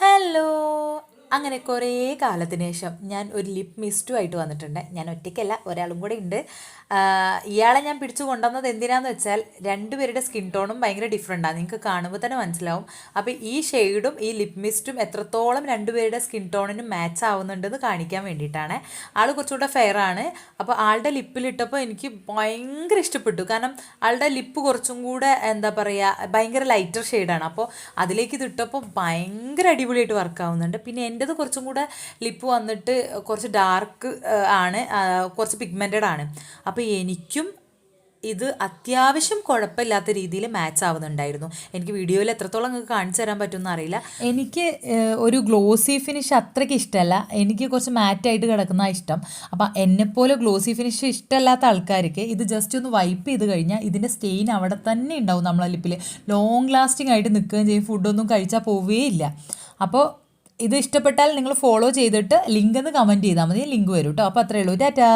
Hello. അങ്ങനെ കുറേ കാലത്തിന് ശേഷം ഞാൻ ഒരു ലിപ് മിസ്റ്റുമായിട്ട് വന്നിട്ടുണ്ട്. ഞാൻ ഒറ്റയ്ക്കല്ല, ഒരാളും കൂടെ ഉണ്ട്. ഇയാളെ ഞാൻ പിടിച്ചു കൊണ്ടുവന്നത് എന്തിനാന്ന് വെച്ചാൽ രണ്ടുപേരുടെ സ്കിൻ ടോണും ഭയങ്കര ഡിഫറെൻറ്റാണ്, നിങ്ങൾക്ക് കാണുമ്പോൾ തന്നെ മനസ്സിലാവും. അപ്പോൾ ഈ ഷെയ്ഡും ഈ ലിപ് മിസ്റ്റും എത്രത്തോളം രണ്ടുപേരുടെ സ്കിൻ ടോണിനും മാച്ച് ആവുന്നുണ്ടെന്ന് കാണിക്കാൻ വേണ്ടിയിട്ടാണ്. ആൾ കുറച്ചുകൂടെ ഫെയർ ആണ്. അപ്പോൾ ആളുടെ ലിപ്പിലിട്ടപ്പോൾ എനിക്ക് ഭയങ്കര ഇഷ്ടപ്പെട്ടു. കാരണം ആളുടെ ലിപ്പ് കുറച്ചും കൂടെ എന്താ പറയുക, ഭയങ്കര ലൈറ്റർ ഷെയ്ഡാണ്. അപ്പോൾ അതിലേക്ക് ഇതിട്ടപ്പോൾ ഭയങ്കര അടിപൊളിയായിട്ട് വർക്ക് ആവുന്നുണ്ട്. പിന്നെ എൻ്റെത് കുറച്ചും കൂടെ ലിപ്പ് വന്നിട്ട് കുറച്ച് ഡാർക്ക് ആണ്, കുറച്ച് പിഗ്മെൻറ്റഡ് ആണ്. അപ്പോൾ എനിക്കും ഇത് അത്യാവശ്യം കുഴപ്പമില്ലാത്ത രീതിയിൽ മാച്ച് ആവുന്നുണ്ടായിരുന്നു. എനിക്ക് വീഡിയോയിൽ എത്രത്തോളം നിങ്ങൾക്ക് കാണിച്ചു തരാൻ പറ്റുമെന്ന് അറിയില്ല. എനിക്ക് ഒരു ഗ്ലോസി ഫിനിഷ് അത്രയ്ക്ക് ഇഷ്ടമല്ല, എനിക്ക് കുറച്ച് മാറ്റായിട്ട് കിടക്കുന്ന ഇഷ്ടം. അപ്പം എന്നെപ്പോലെ ഗ്ലോസി ഫിനിഷ് ഇഷ്ടമല്ലാത്ത ആൾക്കാർക്ക് ഇത് ജസ്റ്റ് ഒന്ന് വൈപ്പ് ചെയ്ത് കഴിഞ്ഞാൽ ഇതിൻ്റെ സ്റ്റെയിൻ അവിടെ തന്നെ ഉണ്ടാവും നമ്മളെ ലിപ്പിൽ. ലോങ് ലാസ്റ്റിംഗ് ആയിട്ട് നിൽക്കുകയും ചെയ്യും, ഫുഡൊന്നും കഴിച്ചാൽ പോവുകയില്ല. അപ്പോൾ ഇത് ഇഷ്ടപ്പെട്ടാൽ നിങ്ങൾ ഫോളോ ചെയ്തിട്ട് ലിങ്ക് ഒന്ന് കമൻറ്റ് ചെയ്താൽ മതി, ലിങ്ക് വരും കേട്ടോ. അപ്പോൾ അത്രയേ ഉള്ളൂ, ടാറ്റാ.